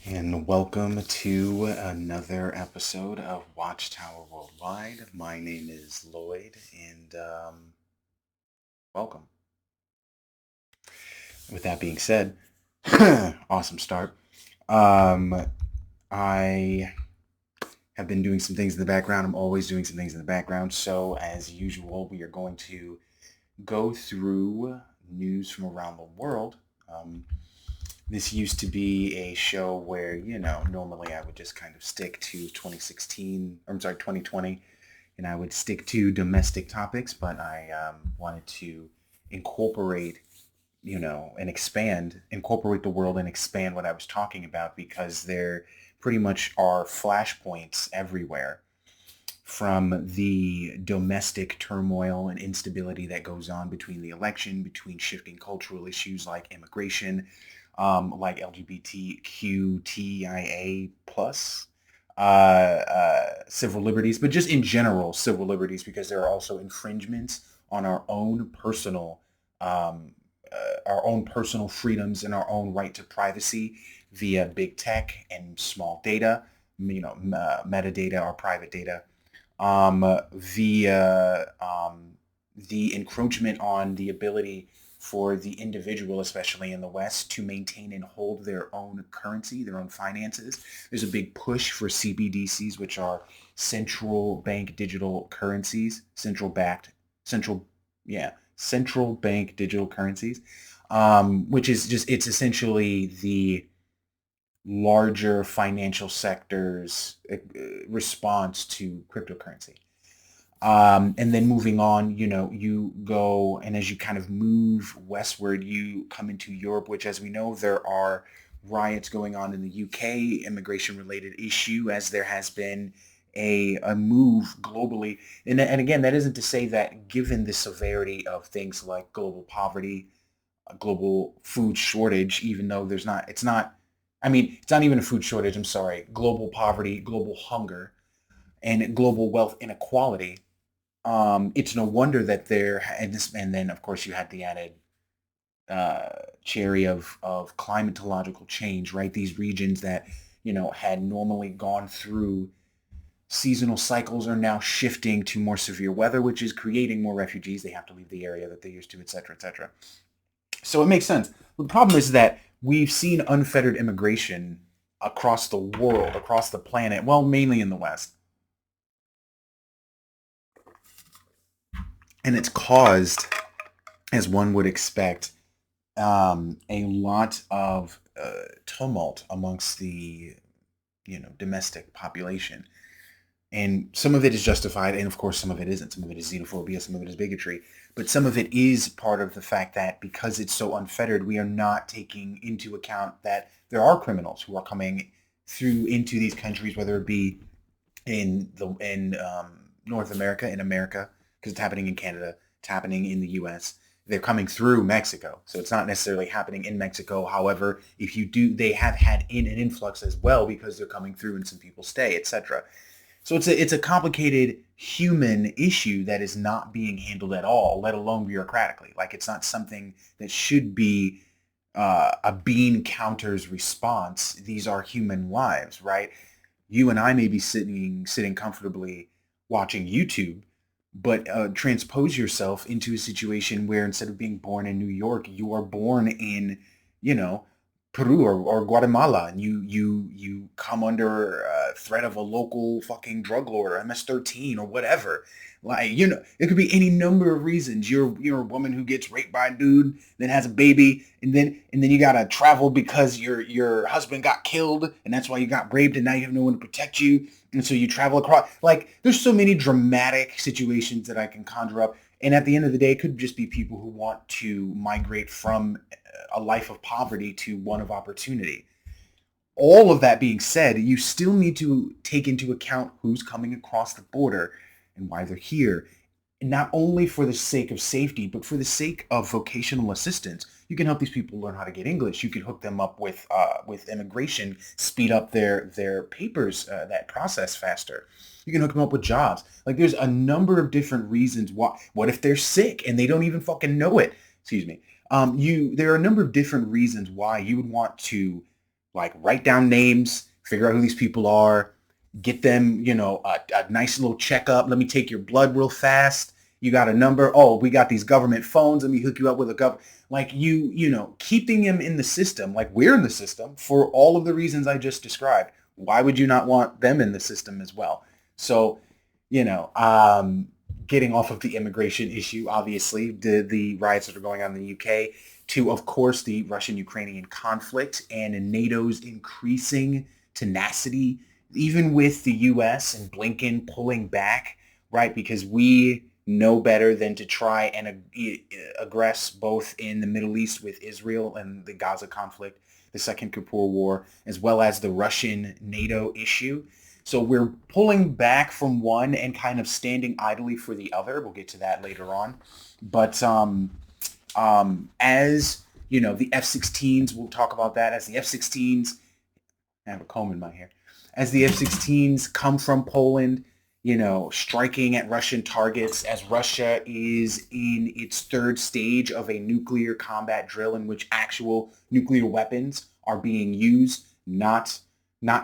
And welcome to another episode of Watchtower Worldwide. My name is Lloyd, and welcome. With that being said, awesome start. Um, I have been doing some things in the background. I'm always doing some things in the background. So, as usual, we are going to go through news from around the world. Um, This used to be a show where, normally I would just kind of stick to 2016, or I'm sorry, 2020, and I would stick to domestic topics, but I wanted to incorporate, and incorporate the world and expand what I was talking about because there pretty much are flashpoints everywhere from the domestic turmoil and instability that goes on between the election, between shifting cultural issues like immigration, like LGBTQTIA plus civil liberties, but just in general civil liberties because there are also infringements on um, our own personal freedoms and our own right to privacy via big tech and small data, metadata or private data via the encroachment on the ability for the individual, especially in the West, to maintain and hold their own currency, their own finances. There's a big push for CBDCs, which are central bank digital currencies, central, yeah, central bank digital currencies, which is just, it's essentially the larger financial sector's response to cryptocurrency. And then moving on, you go, and as you kind of move westward, you come into Europe, which, as we know, there are riots going on in the UK, immigration-related issue, as there has been a move globally. And again, that isn't to say that given the severity of things like global poverty, a global food shortage, even though it's not even a food shortage, I'm sorry, global poverty, global hunger, and global wealth inequality. It's no wonder that and then of course you had the added uh, cherry of climatological change, right? These regions that, had normally gone through seasonal cycles are now shifting to more severe weather, which is creating more refugees. They have to leave the area that they used to, et cetera, et cetera. So it makes sense. The problem is that we've seen unfettered immigration across the world, across the planet, well, mainly in the West. And it's caused, as one would expect, a lot of tumult amongst the, domestic population. And some of it is justified, and of course some of it isn't. Some of it is xenophobia, some of it is bigotry, but some of it is part of the fact that because it's so unfettered, we are not taking into account that there are criminals who are coming through into these countries, whether it be in North America, in America, because it's happening in Canada, it's happening in the U.S. They're coming through Mexico, so it's not necessarily happening in Mexico. However, if you do, they have had in an influx as well because they're coming through and some people stay, etc. So it's a complicated human issue that is not being handled at all, let alone bureaucratically. Like it's not something that should be a bean counter's response. These are human lives, right? You and I may be sitting comfortably watching YouTube, but transpose yourself into a situation where instead of being born in New York, you are born in, you know, Peru or Guatemala, and you come under threat of a local fucking drug lord or MS-13 or whatever. Like, it could be any number of reasons. You're a woman who gets raped by a dude, then has a baby, and then you gotta travel because your husband got killed, and that's why you got raped, and now you have no one to protect you, and so you travel across. Like, there's so many dramatic situations that I can conjure up, and at the end of the day, it could just be people who want to migrate from a life of poverty to one of opportunity. All of that being said, you still need to take into account who's coming across the border and why they're here. And not only for the sake of safety, but for the sake of vocational assistance. You can help these people learn how to get English. You can hook them up with immigration, speed up their papers, that process faster. You can hook them up with jobs. Like there's a number of different reasons why. What if they're sick and they don't even fucking know it? Excuse me. There are a number of different reasons why you would want to Like write down names, figure out who these people are, get them, a nice little checkup. Let me take your blood real fast. You got a number. Oh, we got these government phones. Let me hook you up with a like keeping them in the system, like we're in the system for all of the reasons I just described. Why would you not want them in the system as well? So, getting off of the immigration issue, obviously, the riots that are going on in the UK, to, of course, the Russian-Ukrainian conflict and NATO's increasing tenacity, even with the U.S. and Blinken pulling back, right? Because we know better than to try and aggress both in the Middle East with Israel and the Gaza conflict, the Second Kippur War, as well as the Russian-NATO issue. So we're pulling back from one and kind of standing idly for the other. We'll get to that later on. But as the F-16s, we'll talk about that. As the F-16s, I have a comb in my hair. As the F-16s come from Poland, striking at Russian targets, as Russia is in its third stage of a nuclear combat drill in which actual nuclear weapons are being used, not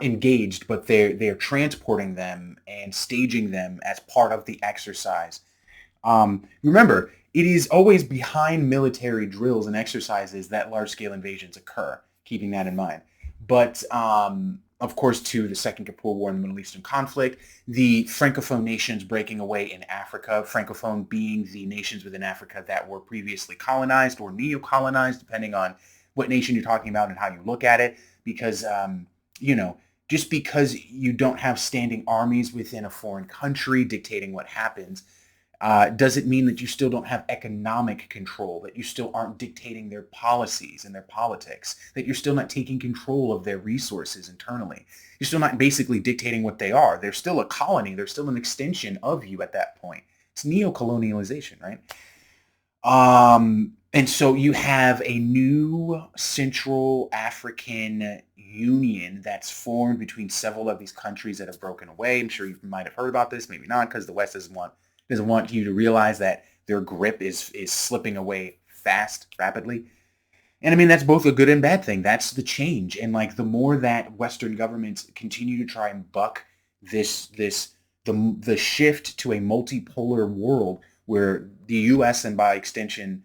engaged, but they're transporting them and staging them as part of the exercise. Remember, it is always behind military drills and exercises that large-scale invasions occur, keeping that in mind. But, of course, to the Second Kippur War in the Middle Eastern conflict, the Francophone nations breaking away in Africa, Francophone being the nations within Africa that were previously colonized or neo-colonized, depending on what nation you're talking about and how you look at it, because, just because you don't have standing armies within a foreign country dictating what happens, doesn't mean that you still don't have economic control, that you still aren't dictating their policies and their politics, that you're still not taking control of their resources internally. You're still not basically dictating what they are. They're still a colony. They're still an extension of you at that point. It's neo-colonialization, right? And so you have a new Central African Union that's formed between several of these countries that have broken away. I'm sure you might have heard about this, maybe not, because the West doesn't want you to realize that their grip is slipping away fast, rapidly. And I mean, that's both a good and bad thing. That's the change. And like the more that Western governments continue to try and buck the shift to a multipolar world where the U.S. and by extension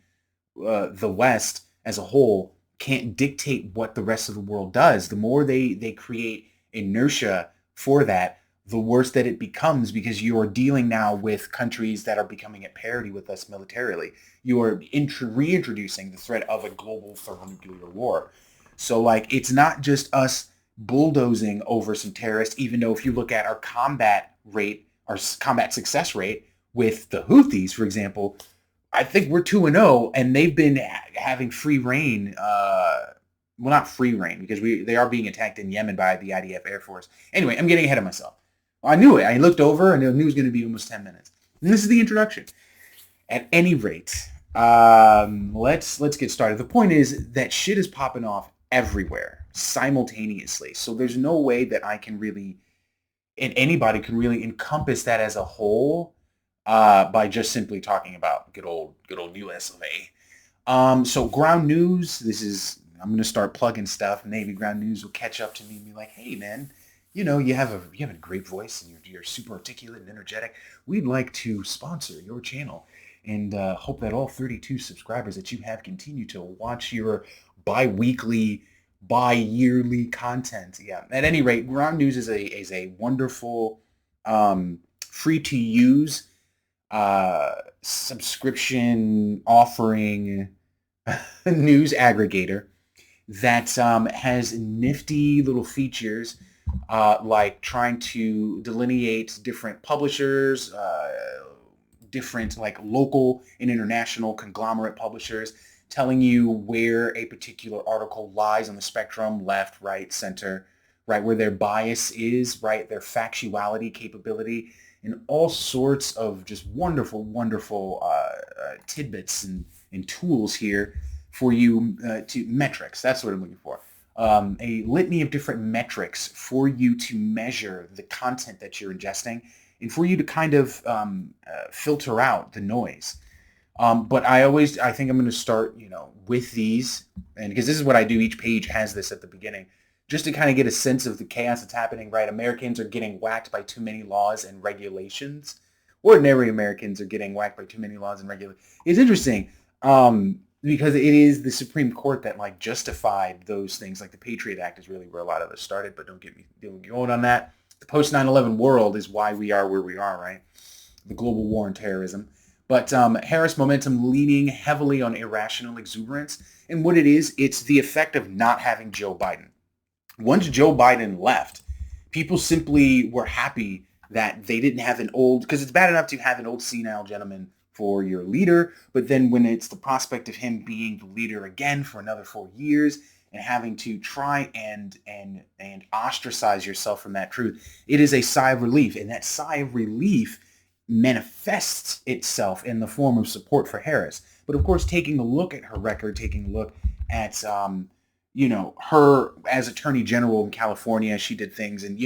the West as a whole can't dictate what the rest of the world does, the more they create inertia for that, the worse that it becomes, because you are dealing now with countries that are becoming at parity with us militarily. You are reintroducing the threat of a global thermonuclear war. So like, it's not just us bulldozing over some terrorists, even though if you look at our combat rate, our combat success rate with the Houthis, for example, I think we're 2-0, and they've been having free reign. Well, not free reign, because they are being attacked in Yemen by the IDF Air Force. Anyway, I'm getting ahead of myself. I knew it. I looked over, and I knew it was going to be almost 10 minutes. And this is the introduction. At any rate, let's get started. The point is that shit is popping off everywhere simultaneously. So there's no way that I can really, and anybody can really encompass that as a whole by just simply talking about good old US of A. So ground news, I'm going to start plugging stuff. Maybe ground news will catch up to me and be like, hey man, you have a great voice and you're super articulate and energetic. We'd like to sponsor your channel and hope that all 32 subscribers that you have continue to watch your bi-weekly, bi-yearly content. Yeah. At any rate, ground news is a wonderful, free to use subscription offering news aggregator that has nifty little features like trying to delineate different publishers, different like local and international conglomerate publishers, telling you where a particular article lies on the spectrum, left, right, center, right, where their bias is, right, their factuality capability, and all sorts of just wonderful, wonderful tidbits and tools here for you to metrics. That's what I'm looking for. A litany of different metrics for you to measure the content that you're ingesting and for you to kind of filter out the noise. But I think I'm going to start, with these, and because this is what I do. Each page has this at the beginning just to kind of get a sense of the chaos that's happening, right? Americans are getting whacked by too many laws and regulations. Ordinary Americans are getting whacked by too many laws and regulations. It's interesting because it is the Supreme Court that like justified those things. Like the Patriot Act is really where a lot of this started, but don't get me going on that. The post 9/11 world is why we are where we are, right? The global war on terrorism. But Harris momentum leaning heavily on irrational exuberance. And what it is, it's the effect of not having Joe Biden. Once Joe Biden left, people simply were happy that they didn't have an old, because it's bad enough to have an old senile gentleman for your leader, but then when it's the prospect of him being the leader again for another 4 years and having to try and ostracize yourself from that truth, it is a sigh of relief. And that sigh of relief manifests itself in the form of support for Harris. But of course, taking a look at her record, taking a look at her as Attorney General in California, she did things, and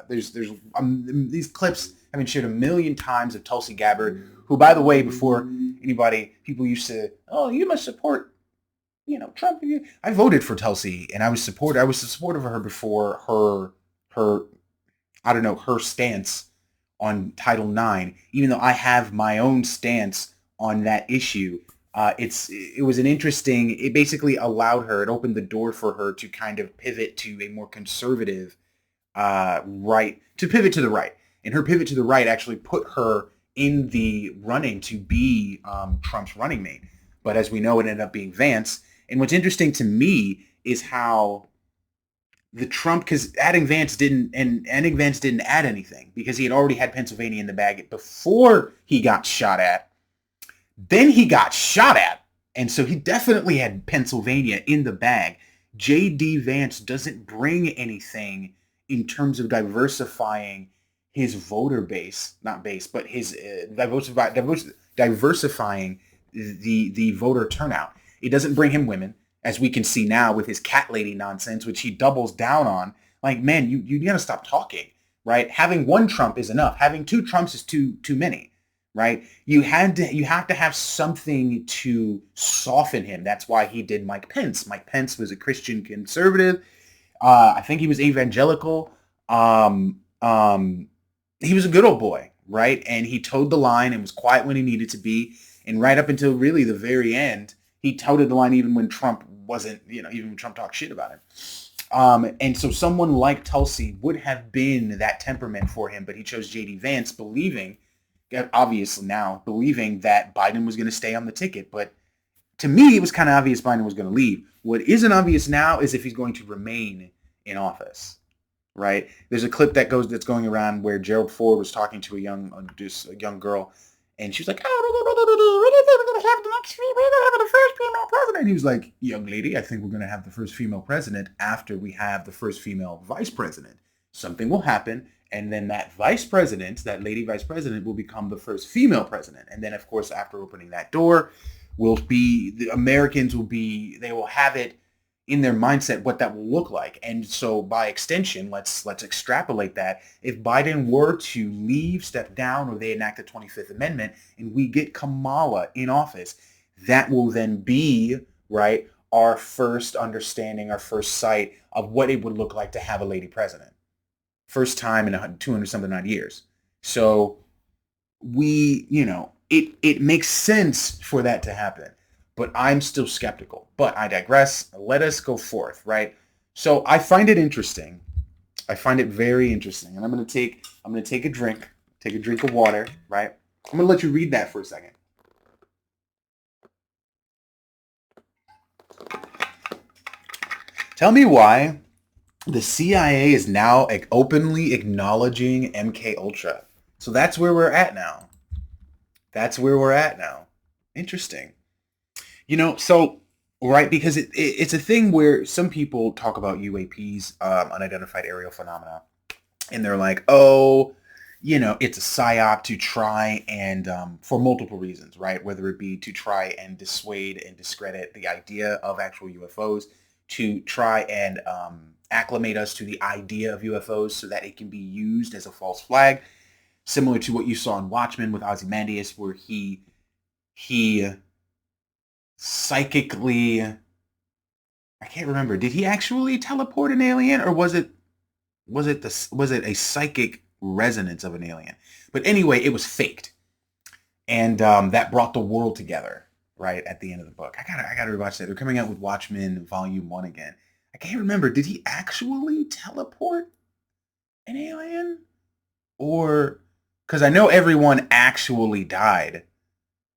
there's these clips have been shared a million times of Tulsi Gabbard, who, by the way, before people used to, oh, you must support, Trump. I voted for Tulsi, and I was supportive of her before her stance on Title IX, even though I have my own stance on that issue. It was an interesting, it basically allowed her, it opened the door for her to kind of pivot to a more conservative pivot to the right. And her pivot to the right actually put her in the running to be Trump's running mate. But as we know, it ended up being Vance. And what's interesting to me is how because adding Vance didn't add anything, because he had already had Pennsylvania in the bag before he got shot at. Then he got shot at, and so he definitely had Pennsylvania in the bag. J.D. Vance doesn't bring anything in terms of diversifying his voter base, not base, but his diversifying the voter turnout. It doesn't bring him women, as we can see now with his cat lady nonsense, which he doubles down on. Like, man, you gotta stop talking, right? Having one Trump is enough. Having two Trumps is too many. Right? You have to have something to soften him. That's why he did Mike Pence. Mike Pence was a Christian conservative. I think he was evangelical. He was a good old boy, right? And he toed the line and was quiet when he needed to be. And right up until really the very end, he toted the line even when Trump wasn't, even when Trump talked shit about him. And so someone like Tulsi would have been that temperament for him, but he chose J.D. Vance, believing that Biden was going to stay on the ticket. But to me, it was kind of obvious Biden was going to leave. What isn't obvious now is if he's going to remain in office, right? There's a clip that's going around where Gerald Ford was talking to a young girl, and she was like, "Oh, what do you think we're going to have the next? We're going to have the first female president." And he was like, "Young lady, I think we're going to have the first female president after we have the first female vice president. Something will happen." And then that lady vice president, will become the first female president. And then, of course, after opening that door, the Americans they will have it in their mindset what that will look like. And so by extension, let's extrapolate that. If Biden were to leave, step down, or they enact the 25th Amendment, and we get Kamala in office, that will then be, right, our first understanding, our first sight of what it would look like to have a lady president. First time in 200-something odd years. So it makes sense for that to happen. But I'm still skeptical. But I digress. Let us go forth, right? So I find it interesting. I find it very interesting. And I'm gonna take a drink of water, right? I'm gonna let you read that for a second. Tell me why the CIA is now openly acknowledging MK Ultra. So that's where we're at now. Interesting. So, right, because it's a thing where some people talk about UAPs, unidentified aerial phenomena, and they're like, oh, it's a psyop to try and, for multiple reasons, right? Whether it be to try and dissuade and discredit the idea of actual UFOs, to try and acclimate us to the idea of UFOs so that it can be used as a false flag, similar to what you saw in Watchmen with Ozymandias, where he psychically I can't remember. Did he actually teleport an alien, or was it a psychic resonance of an alien? But anyway, it was faked, and that brought the world together. Right at the end of the book, I gotta rewatch that. They're coming out with Watchmen Volume One again. I can't remember. Did he actually teleport an alien, or because I know everyone actually died,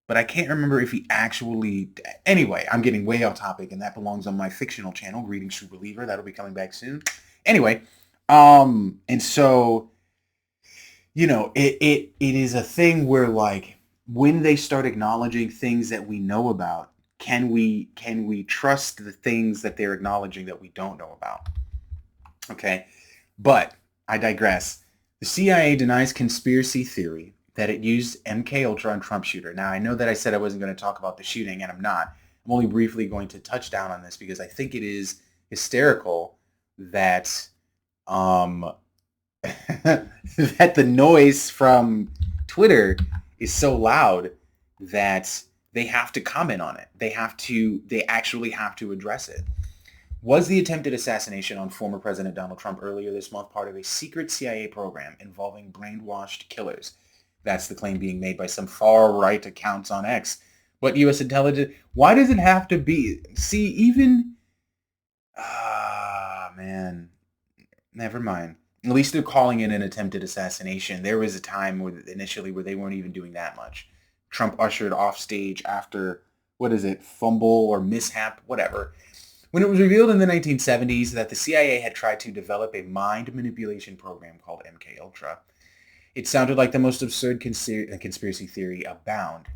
but I can't remember if he actually. Anyway, I'm getting way off topic, and that belongs on my fictional channel, Greetings True Believer. That'll be coming back soon. Anyway, and so it is a thing where, like, when they start acknowledging things that we know about, can we trust the things that they're acknowledging that we don't know about? Okay, but I digress. The CIA denies conspiracy theory that it used MK Ultra on Trump shooter. Now, I know that I said I wasn't going to talk about the shooting, and I'm not. I'm only briefly going to touch down on this because I think it is hysterical that um, that the noise from Twitter is so loud that they have to comment on it. They actually have to address it. Was the attempted assassination on former President Donald Trump earlier this month part of a secret CIA program involving brainwashed killers? That's the claim being made by some far-right accounts on X. But U.S. intelligence, why does it have to be? See, even, man, never mind. At least they're calling it an attempted assassination. There was a time initially where they weren't even doing that much. Trump ushered off stage after, what is it, fumble or mishap, whatever. When it was revealed in the 1970s that the CIA had tried to develop a mind manipulation program called MKUltra, it sounded like the most absurd conspiracy theory around.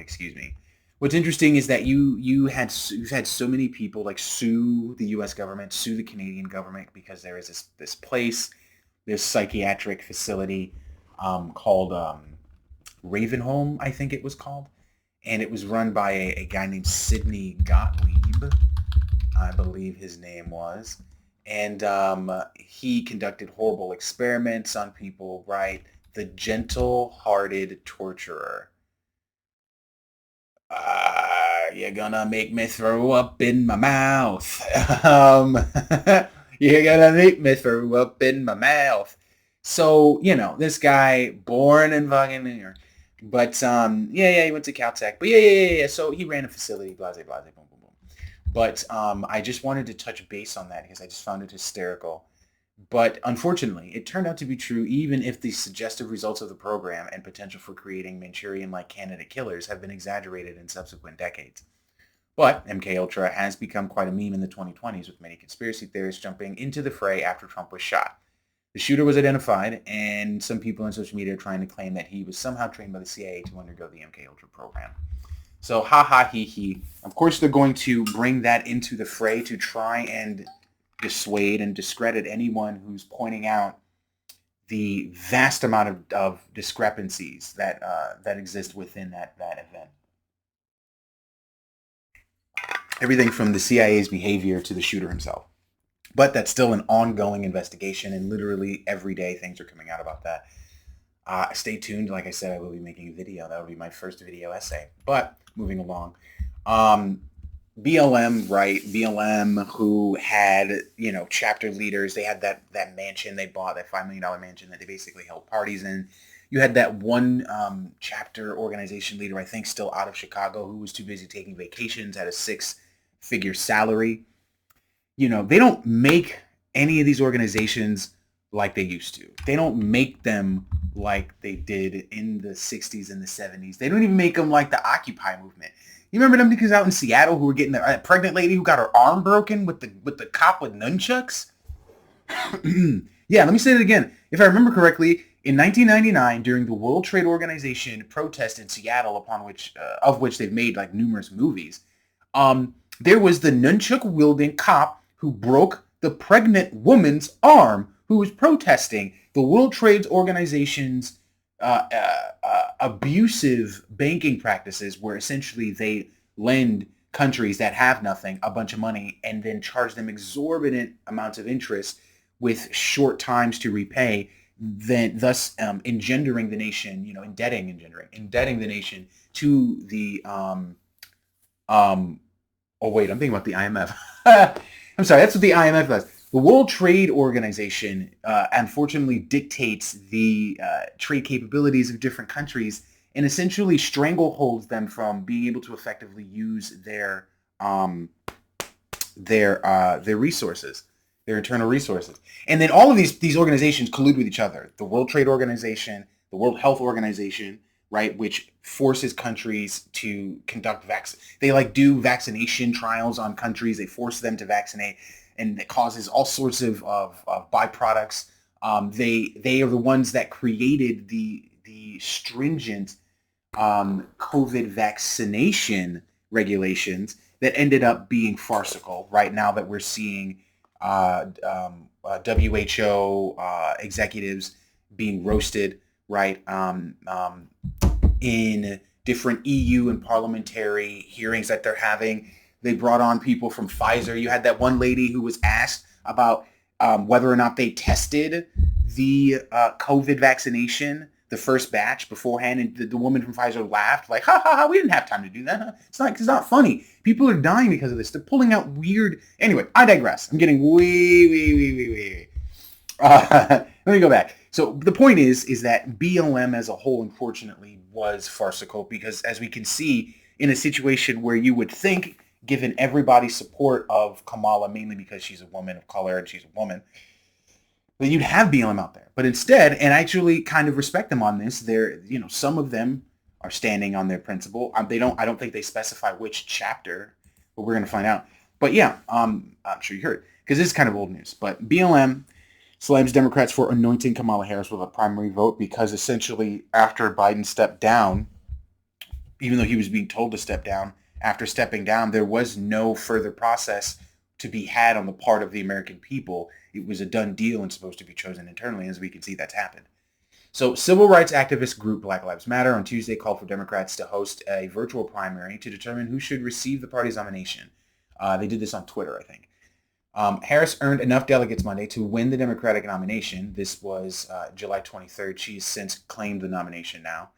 Excuse me. What's interesting is that you've had so many people like sue the U.S. government, sue the Canadian government because there is this place, this psychiatric facility called Ravenholm, I think it was called, and it was run by a guy named Sidney Gottlieb, I believe his name was. And he conducted horrible experiments on people, right? The gentle-hearted torturer. You're gonna make me throw up in my mouth. You're gonna make me throw up in my mouth. So, this guy, born in fucking New York. But, he went to Caltech. But yeah. So he ran a facility, blase, blase, boom, boom, boom. But I just wanted to touch base on that because I just found it hysterical. But unfortunately, it turned out to be true even if the suggestive results of the program and potential for creating Manchurian-like candidate killers have been exaggerated in subsequent decades. But MKUltra has become quite a meme in the 2020s, with many conspiracy theorists jumping into the fray after Trump was shot. The shooter was identified, and some people on social media are trying to claim that he was somehow trained by the CIA to undergo the MKUltra program. So, ha ha he he. Of course, they're going to bring that into the fray to try and dissuade and discredit anyone who's pointing out the vast amount of discrepancies that exist within that event. Everything from the CIA's behavior to the shooter himself. But that's still an ongoing investigation, and literally every day things are coming out about that. Stay tuned. Like I said, I will be making a video. That will be my first video essay. But moving along. BLM, right? BLM, who had, chapter leaders. They had that mansion they bought, that $5 million mansion that they basically held parties in. You had that one chapter organization leader, I think still out of Chicago, who was too busy taking vacations, had a 6-figure salary. They don't make any of these organizations like they used to. They don't make them like they did in the 60s and the 70s. They don't even make them like the Occupy movement. You remember them niggas out in Seattle who were getting the pregnant lady who got her arm broken with the cop with nunchucks? Yeah, let me say it again. If I remember correctly, in 1999, during the World Trade Organization protest in Seattle, of which they've made like numerous movies, there was the nunchuck-wielding cop who broke the pregnant woman's arm who was protesting the World Trade Organization's abusive banking practices, where essentially they lend countries that have nothing a bunch of money and then charge them exorbitant amounts of interest with short times to repay, thus engendering the nation, indebting the nation to the Oh wait, I'm thinking about the IMF. I'm sorry, that's what the IMF does. The World Trade Organization unfortunately dictates the trade capabilities of different countries and essentially strangleholds them from being able to effectively use um, their resources, their internal resources. And then all of these organizations collude with each other. The World Trade Organization, the World Health Organization, right, which forces countries to conduct they like do vaccination trials on countries. They force them to vaccinate, and it causes all sorts of byproducts. They are the ones that created the stringent COVID vaccination regulations that ended up being farcical. Right now that we're seeing WHO executives being roasted, right, in different EU and parliamentary hearings that they're having. They brought on people from Pfizer. You had that one lady who was asked about whether or not they tested the COVID vaccination, the first batch beforehand, and the woman from Pfizer laughed like, "Ha ha ha! We didn't have time to do that. Huh? It's not funny. People are dying because of this. They're pulling out weird." Anyway, I digress. I'm getting way. Let me go back. So the point is that BLM as a whole, unfortunately, was farcical because, as we can see, in a situation where you would think, given everybody's support of Kamala, mainly because she's a woman of color and she's a woman, that you'd have BLM out there. But instead, and I actually kind of respect them on this, some of them are standing on their principle. I don't think they specify which chapter, but we're going to find out. But yeah, I'm sure you heard, because this is kind of old news. But BLM slams Democrats for anointing Kamala Harris with a primary vote because essentially after Biden stepped down, even though he was being told to step down, after stepping down, there was no further process to be had on the part of the American people. It was a done deal and supposed to be chosen internally. As we can see, that's happened. So civil rights activist group Black Lives Matter on Tuesday called for Democrats to host a virtual primary to determine who should receive the party's nomination. They did this on Twitter, I think. Harris earned enough delegates Monday to win the Democratic nomination. This was July 23rd. She's since claimed the nomination now.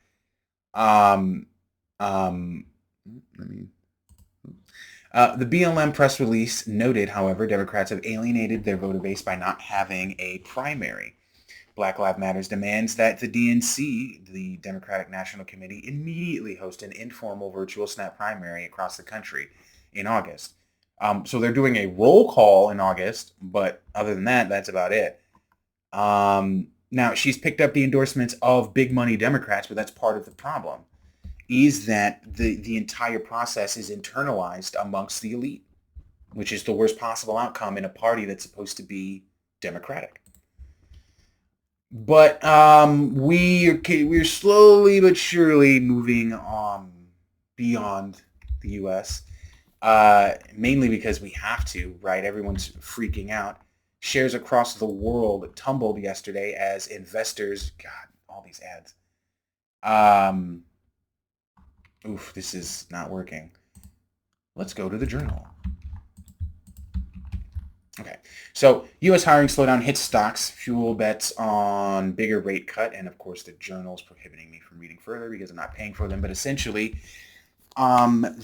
The BLM press release noted, however, Democrats have alienated their voter base by not having a primary. Black Lives Matter demands that the DNC, the Democratic National Committee, immediately host an informal virtual snap primary across the country in August. So they're doing a roll call in August, but other than that, that's about it. Now, she's picked up the endorsements of big money Democrats, but that's part of the problem, is that the entire process is internalized amongst the elite, which is the worst possible outcome in a party that's supposed to be democratic. But we're slowly but surely moving beyond the U.S., mainly because we have to, right? Everyone's freaking out. Shares across the world tumbled yesterday as investors, God, all these ads. This is not working. Let's go to the journal. Okay, so U.S. hiring slowdown hits stocks, fuel bets on bigger rate cut, and of course the journal's prohibiting me from reading further because I'm not paying for them. But essentially,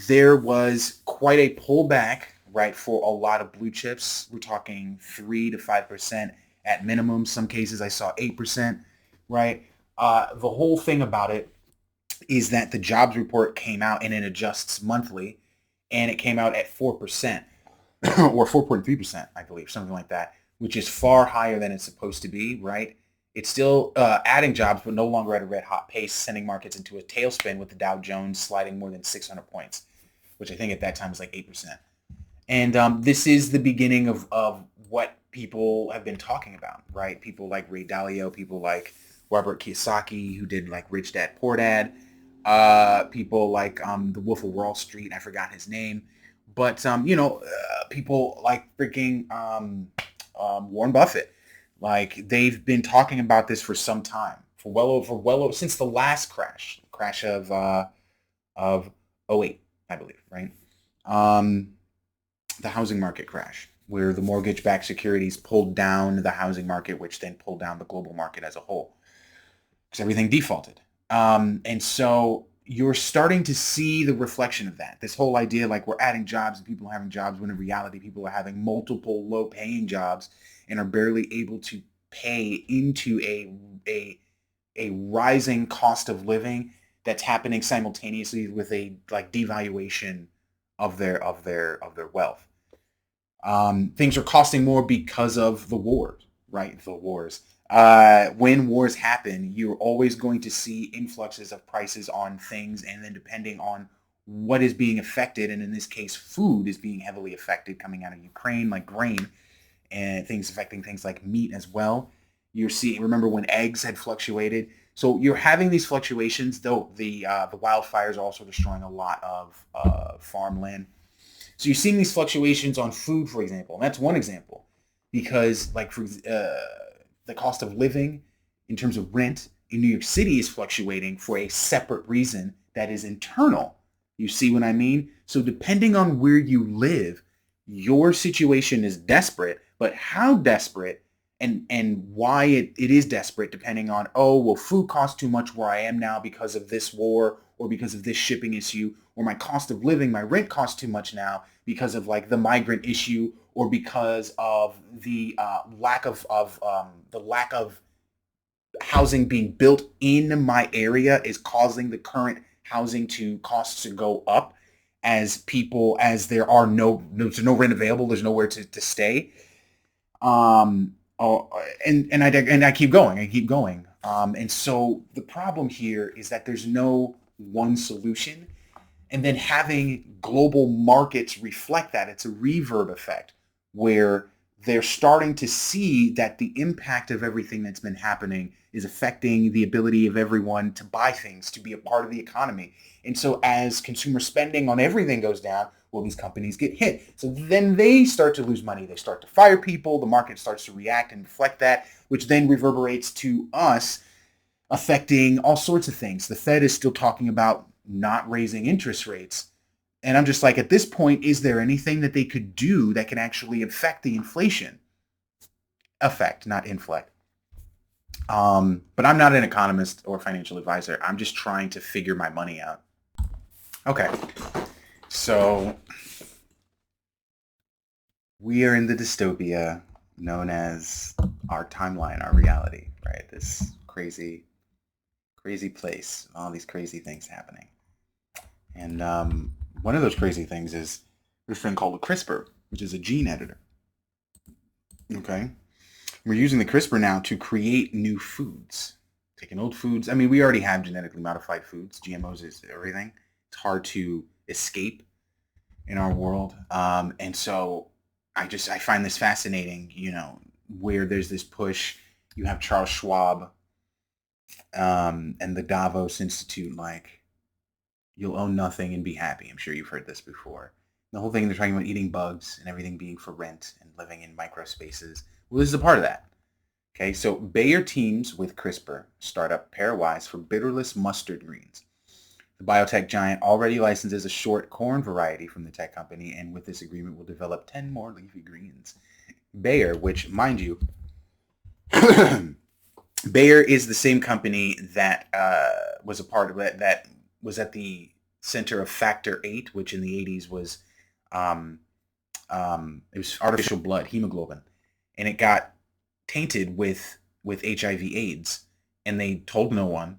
there was quite a pullback, right, for a lot of blue chips. We're talking 3 to 5% at minimum. Some cases I saw 8%, right? The whole thing about it is that the jobs report came out and it adjusts monthly, and it came out at 4%. Or 4.3%, I believe, something like that, which is far higher than it's supposed to be, right? It's still adding jobs, but no longer at a red-hot pace, sending markets into a tailspin with the Dow Jones sliding more than 600 points, which I think at that time was like 8%. And this is the beginning of what people have been talking about, right? People like Ray Dalio, people like Robert Kiyosaki, who did like Rich Dad, Poor Dad, people like the Wolf of Wall Street, I forgot his name. But, people like freaking Warren Buffett, like they've been talking about this for some time, for well over since the last crash of '08, I believe, right? The housing market crash, where the mortgage-backed securities pulled down the housing market, which then pulled down the global market as a whole, because everything defaulted. And so you're starting to see the reflection of that. This whole idea like we're adding jobs and people are having jobs when in reality people are having multiple low paying jobs and are barely able to pay into a rising cost of living that's happening simultaneously with a like devaluation of their wealth. Things are costing more because of the wars, right? The wars. When wars happen, you're always going to see influxes of prices on things, and then depending on what is being affected, and in this case, food is being heavily affected coming out of Ukraine, like grain, and things affecting things like meat as well. You're seeing, remember when eggs had fluctuated? So you're having these fluctuations, though the wildfires are also destroying a lot of farmland. So you're seeing these fluctuations on food, for example, and that's one example, because like for the cost of living in terms of rent in New York City is fluctuating for a separate reason that is internal. You see what I mean? So depending on where you live, your situation is desperate, but how desperate and why it is desperate depending on, oh, well, food costs too much where I am now because of this war or because of this shipping issue, or my cost of living, my rent costs too much now because of like the migrant issue or because of the lack of housing being built in my area is causing the current housing to costs to go up as people as there's no rent available, there's nowhere to stay. And I keep going, and so the problem here is that there's no one solution, and then having global markets reflect that. It's a reverb effect where they're starting to see that the impact of everything that's been happening is affecting the ability of everyone to buy things, to be a part of the economy. And so as consumer spending on everything goes down, well, these companies get hit. So then they start to lose money. They start to fire people. The market starts to react and reflect that, which then reverberates to us, affecting all sorts of things. The Fed is still talking about not raising interest rates. And I'm just like, at this point, is there anything that they could do that can actually affect the inflation? Affect, not inflect. But I'm not an economist or financial advisor. I'm just trying to figure my money out. Okay. So we are in the dystopia known as our timeline, our reality, right? This crazy, crazy place, all these crazy things happening. And one of those crazy things is this thing called a CRISPR, which is a gene editor. Okay. We're using the CRISPR now to create new foods. Taking old foods. I mean, we already have genetically modified foods. GMOs is everything. It's hard to escape in our world. And so I find this fascinating, where there's this push. You have Charles Schwab and the Davos Institute, like, you'll own nothing and be happy. I'm sure you've heard this before. The whole thing, they're talking about eating bugs and everything being for rent and living in micro spaces. Well, this is a part of that. Okay, so Bayer teams with CRISPR startup pairwise for bitterless mustard greens. The biotech giant already licenses a short corn variety from the tech company, and with this agreement will develop 10 more leafy greens. Bayer, which, mind you, Bayer is the same company that was a part of it, that was at the center of Factor 8, which in the 80s was it was artificial blood, hemoglobin, and it got tainted with HIV/AIDS, and they told no one,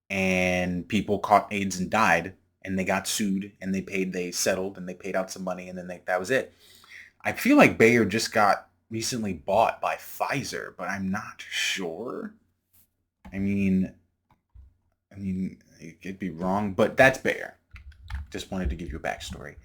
and people caught AIDS and died, and they got sued, and they settled, and they paid out some money, and then that was it. I feel like Bayer just got recently bought by Pfizer, but I'm not sure. I mean, it could be wrong, but that's Bayer. Just wanted to give you a backstory.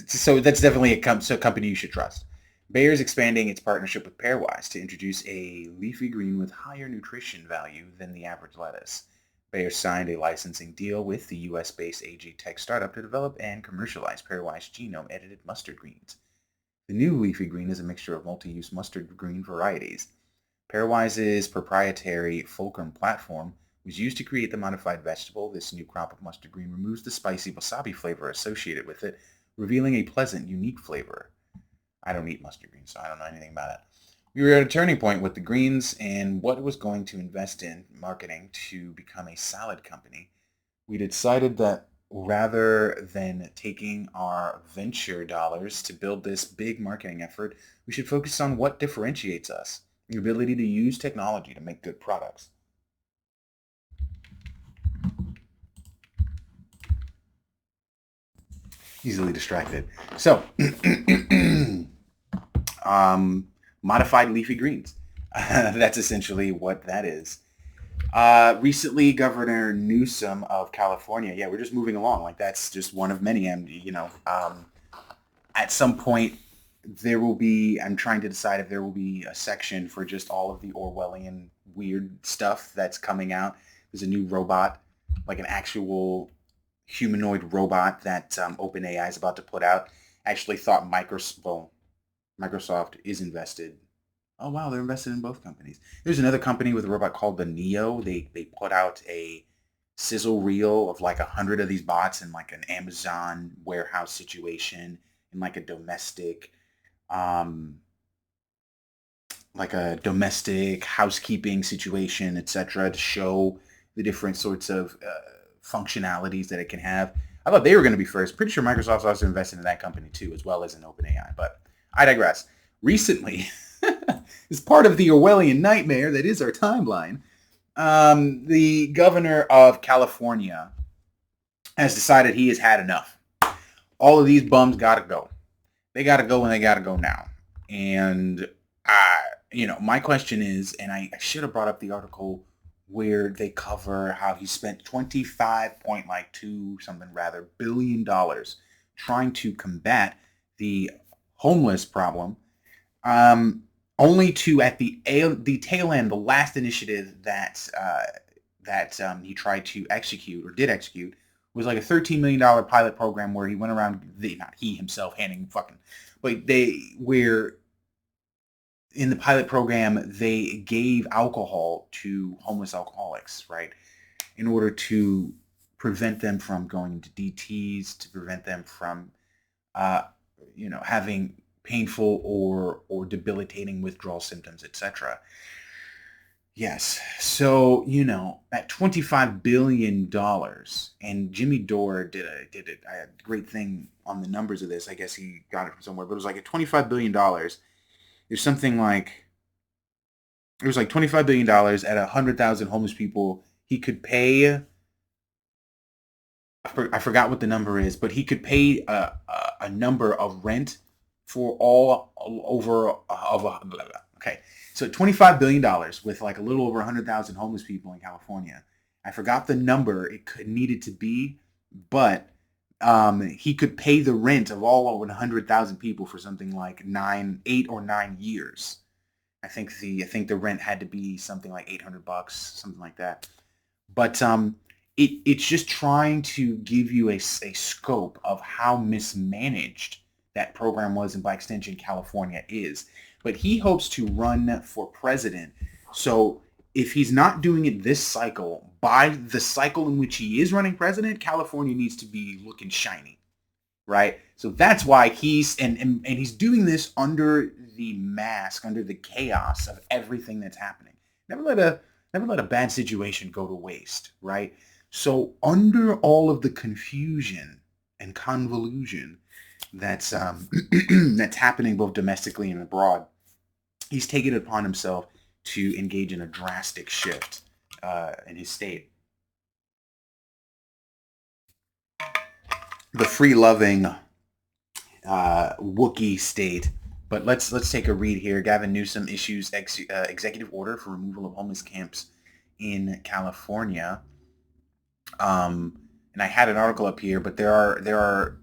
So that's definitely a company you should trust. Bayer is expanding its partnership with Pairwise to introduce a leafy green with higher nutrition value than the average lettuce. Bayer signed a licensing deal with the U.S.-based AG tech startup to develop and commercialize Pairwise genome-edited mustard greens. The new leafy green is a mixture of multi-use mustard green varieties. Pairwise's proprietary Fulcrum platform was used to create the modified vegetable. This new crop of mustard green removes the spicy wasabi flavor associated with it, revealing a pleasant, unique flavor. I don't eat mustard greens, so I don't know anything about it. We were at a turning point with the greens and what it was going to invest in marketing to become a salad company. We decided that rather than taking our venture dollars to build this big marketing effort, we should focus on what differentiates us, the ability to use technology to make good products. Easily distracted. So, um, modified leafy greens. That's essentially what that is. Recently, Governor Newsom of California. Yeah, we're just moving along. Like that's just one of many. And at some point, there will be. I'm trying to decide if there will be a section for just all of the Orwellian weird stuff that's coming out. There's a new robot, like an actual humanoid robot that OpenAI is about to put out. Actually, thought Microsoft is invested. Oh wow, they're invested in both companies. There's another company with a robot called the Neo. They put out a sizzle reel of like 100 of these bots in like an Amazon warehouse situation in um like a domestic housekeeping situation, etc., to show the different sorts of functionalities that it can have. I thought they were going to be first. Pretty sure Microsoft's also invested in that company too, as well as in OpenAI. But I digress. Recently, as part of the Orwellian nightmare that is our timeline, the governor of California has decided he has had enough. All of these bums got to go. They got to go and they got to go now. And my question is, and I should have brought up the article where they cover how he spent 25.2 something rather $billion trying to combat the homeless problem, only to at the tail end, the last initiative that he tried to execute or did execute was like a $13 million pilot program where he went around, not he himself handing fucking, but where in the pilot program they gave alcohol to homeless alcoholics, right, in order to prevent them from going into DTs, to prevent them from uh, having painful or debilitating withdrawal symptoms, etc. Yes. So, at $25 billion, and Jimmy Dore did a great thing on the numbers of this. I guess he got it from somewhere, but it was like at $25 billion. There's something like it was like $25 billion at 100,000 homeless people. He could pay. I forgot what the number is, but he could pay a number of rent for all over of a, okay. So $25 billion with like a little over 100,000 homeless people in California. I forgot the number needed to be, but he could pay the rent of all over 100,000 people for something like 8 or 9 years. I think the rent had to be something like $800, something like that. But it's just trying to give you a scope of how mismanaged that program was, and by extension, California is. But he hopes to run for president. So if he's not doing it this cycle, by the cycle in which he is running president, California needs to be looking shiny, right? So that's why and he's doing this under the mask, under the chaos of everything that's happening. Never let a bad situation go to waste, right? So under all of the confusion and convolution that's that's happening both domestically and abroad, he's taken it upon himself to engage in a drastic shift in his state. The free-loving Wookiee state. But let's take a read here. Gavin Newsom issues executive order for removal of homeless camps in California. And I had an article up here, but there are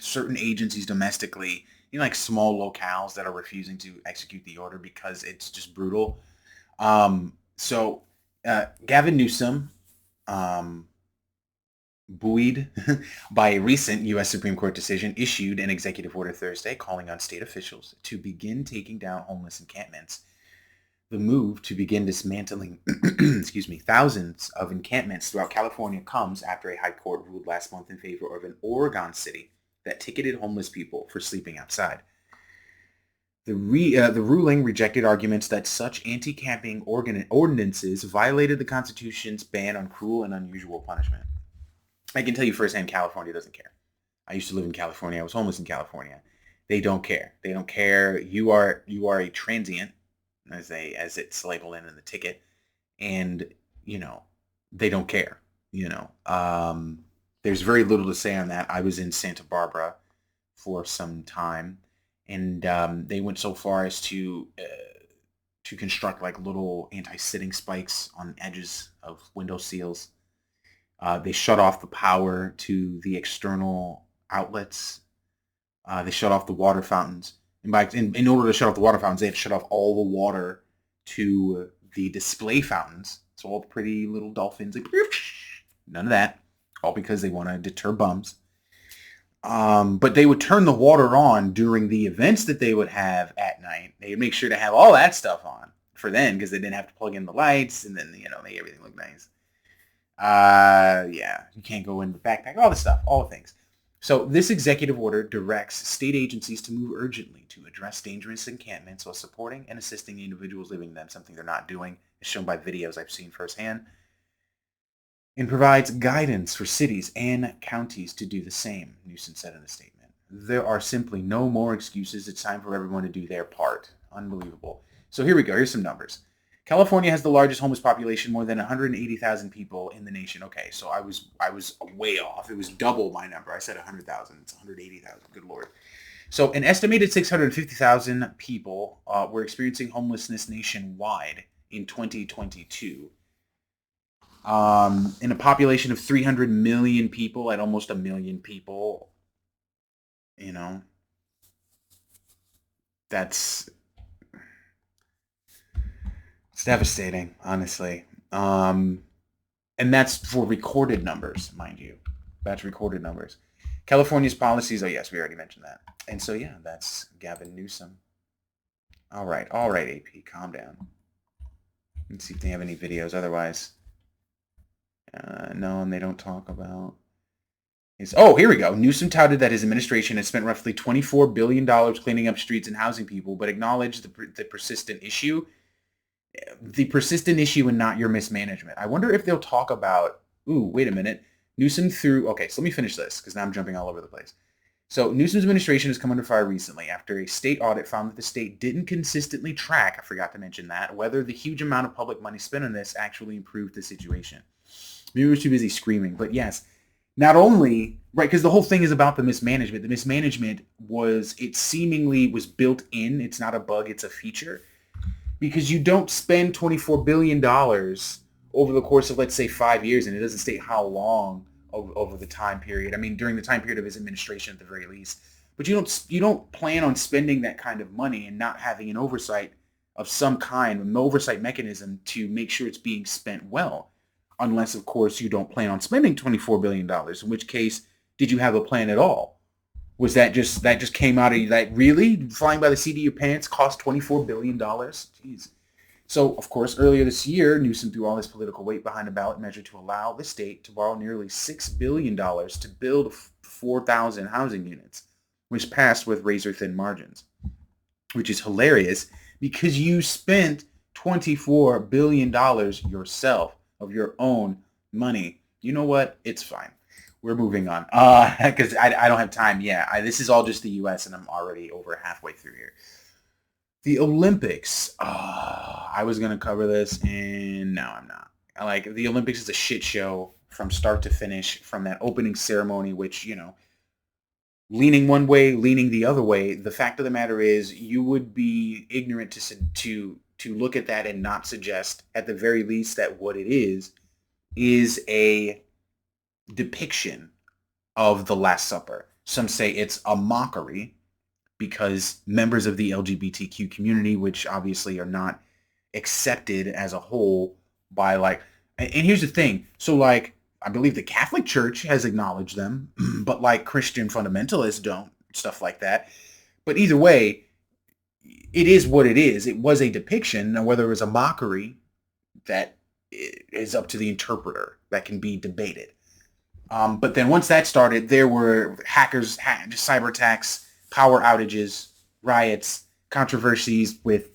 certain agencies domestically, like small locales, that are refusing to execute the order because it's just brutal. So Gavin Newsom, buoyed by a recent U.S. Supreme Court decision, issued an executive order Thursday calling on state officials to begin taking down homeless encampments. The move to begin dismantling thousands of encampments throughout California comes after a high court ruled last month in favor of an Oregon city that ticketed homeless people for sleeping outside. The ruling rejected arguments that such anti-camping ordinances violated the Constitution's ban on cruel and unusual punishment. I can tell you firsthand, California doesn't care. I used to live in California. I was homeless in California. They don't care. They don't care. You are a transient, as it's labeled in the ticket, and you know they don't care. You know, there's very little to say on that. I was in Santa Barbara for some time, and they went so far as to construct like little anti-sitting spikes on edges of window seals. They shut off the power to the external outlets. They shut off the water fountains. And in order to shut off the water fountains, they had to shut off all the water to the display fountains. So all the pretty little dolphins, like, none of that. All because they want to deter bums. But they would turn the water on during the events that they would have at night. They would make sure to have all that stuff on for then, because they didn't have to plug in the lights, and then make everything look nice. Yeah, you can't go in the backpack, all the stuff, all the things. So this executive order directs state agencies to move urgently to address dangerous encampments while supporting and assisting the individuals living in them, something they're not doing, as shown by videos I've seen firsthand, and provides guidance for cities and counties to do the same, Newsom said in a statement. There are simply no more excuses. It's time for everyone to do their part. Unbelievable. So here we go. Here's some numbers. California has the largest homeless population, more than 180,000 people in the nation. Okay, so I was way off. It was double my number. I said 100,000. It's 180,000. Good Lord. So an estimated 650,000 people were experiencing homelessness nationwide in 2022. In a population of 300 million people, at almost a million people, that's it's devastating, honestly. And that's for recorded numbers, mind you. That's recorded numbers. California's policies, oh yes, we already mentioned that. And so yeah, that's Gavin Newsom. All right, AP, calm down. Let's see if they have any videos. Otherwise, no, and they don't talk about oh, here we go. Newsom touted that his administration has spent roughly $24 billion cleaning up streets and housing people, but acknowledged the persistent issue. The persistent issue and not your mismanagement. I wonder if they'll talk about, wait a minute. Newsom okay, so let me finish this because now I'm jumping all over the place. So Newsom's administration has come under fire recently after a state audit found that the state didn't consistently track, I forgot to mention that, whether the huge amount of public money spent on this actually improved the situation. Maybe we were too busy screaming, but yes, not only, right, because the whole thing is about the mismanagement. The mismanagement it seemingly was built in. It's not a bug, it's a feature. Because you don't spend $24 billion over the course of, let's say, 5 years, and it doesn't state how long over the time period. I mean, during the time period of his administration at the very least. But you don't plan on spending that kind of money and not having an oversight of some kind, an oversight mechanism to make sure it's being spent well. Unless, of course, you don't plan on spending $24 billion, in which case, did you have a plan at all? Was that just came out of that? Really? Flying by the seat of your pants cost $24 billion? Jeez. So, of course, earlier this year, Newsom threw all his political weight behind a ballot measure to allow the state to borrow nearly $6 billion to build 4,000 housing units, which passed with razor-thin margins, which is hilarious because you spent $24 billion yourself of your own money. You know what? It's fine. We're moving on because I don't have time. Yeah, this is all just the U.S. and I'm already over halfway through here. The Olympics. I was going to cover this and now I'm not. Like, the Olympics is a shit show from start to finish, from that opening ceremony, which, leaning one way, leaning the other way. The fact of the matter is you would be ignorant to look at that and not suggest, at the very least, that what it is a depiction of the Last Supper. Some say it's a mockery because members of the LGBTQ community, which obviously are not accepted as a whole by and here's the thing. So I believe the Catholic Church has acknowledged them, but Christian fundamentalists don't, stuff like that. But either way, it is what it is. It was a depiction. Now, whether it was a mockery, that is up to the interpreter. That can be debated. But then once that started, there were hackers, cyber attacks, power outages, riots, controversies with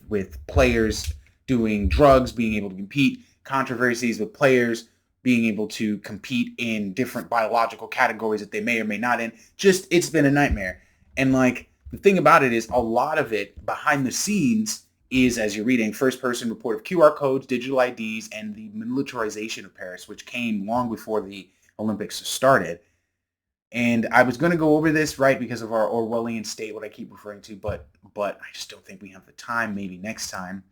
players doing drugs, being able to compete, controversies with players being able to compete in different biological categories that they may or may not in. Just, it's been a nightmare. And like, the thing about it is a lot of it behind the scenes is, as you're reading, first person report of QR codes, digital IDs, and the militarization of Paris, which came long before the Olympics started. And I was going to go over this, right, because of our Orwellian state, what I keep referring to, but I just don't think we have the time. Maybe next time.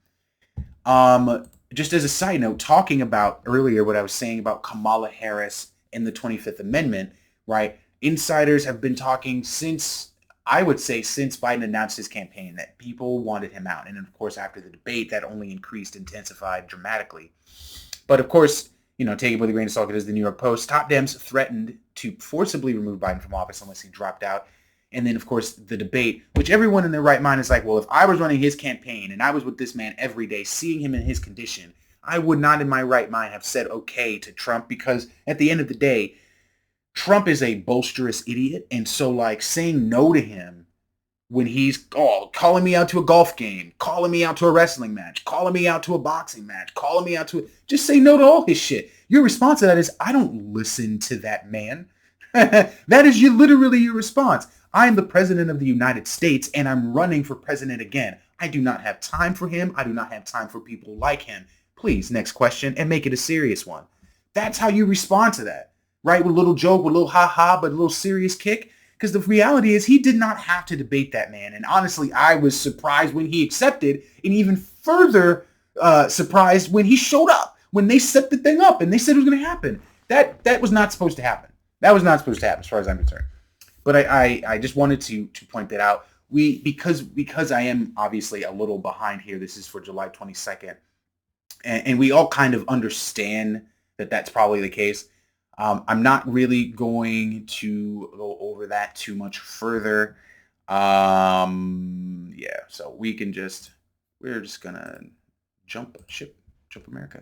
Just as a side note, talking about earlier what I was saying about Kamala Harris and the 25th Amendment, right? Insiders have been talking since, I would say, since Biden announced his campaign, that people wanted him out. And of course, after the debate, that only increased, intensified dramatically. But of course, take it with a grain of salt, because the New York Post, top Dems threatened to forcibly remove Biden from office unless he dropped out. And then, of course, the debate, which everyone in their right mind is like, well, if I was running his campaign and I was with this man every day, seeing him in his condition, I would not in my right mind have said okay to Trump, because at the end of the day, Trump is a bolsterous idiot. And so, like, saying no to him when he's calling me out to a golf game, calling me out to a wrestling match, calling me out to a boxing match, calling me out to just say no to all his shit. Your response to that is, I don't listen to that man. That is literally your response. I am the president of the United States, and I'm running for president again. I do not have time for him. I do not have time for people like him. Please, next question, and make it a serious one. That's how you respond to that, right? With a little joke, with a little ha-ha, but a little serious kick. Because the reality is he did not have to debate that man. And honestly, I was surprised when he accepted, and even further surprised when he showed up, when they set the thing up and they said it was going to happen. That was not supposed to happen. That was not supposed to happen as far as I'm concerned. But I just wanted to point that out. Because I am obviously a little behind here. This is for July 22nd. And we all kind of understand that that's probably the case. I'm not really going to go over that too much further. Yeah, so we're just gonna jump America.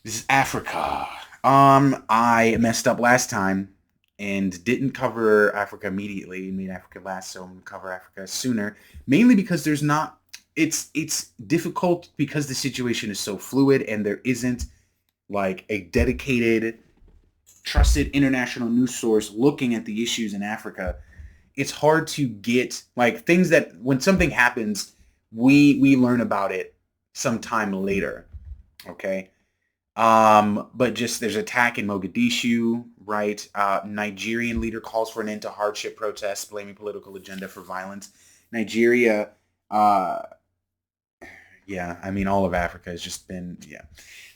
This is Africa. I messed up last time and didn't cover Africa immediately. Made Africa last, so I'm gonna cover Africa sooner. Mainly because it's difficult because the situation is so fluid and there isn't like a dedicated, trusted international news source looking at the issues in Africa. It's hard to get like things that when something happens, we learn about it sometime later. Okay. But just there's attack in Mogadishu, right? Nigerian leader calls for an end to hardship protests, blaming political agenda for violence. Nigeria, yeah, I mean all of Africa has just been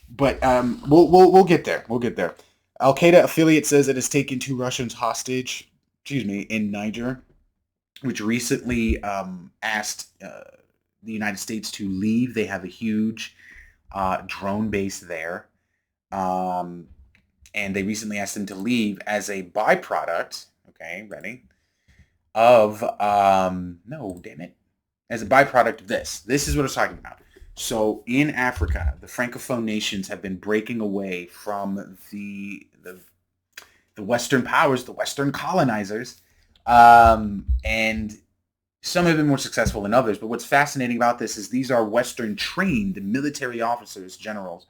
But we'll get there. We'll get there. Al Qaeda affiliate says it has taken 2 Russians hostage, in Niger, which recently asked the United States to leave. They have a huge drone base there. And they recently asked them to leave as a byproduct, okay, ready, of, no, damn it, as a byproduct of this. This is what I was talking about. So in Africa, the Francophone nations have been breaking away from the Western powers, the Western colonizers, and some have been more successful than others. But what's fascinating about this is these are Western trained military officers, generals,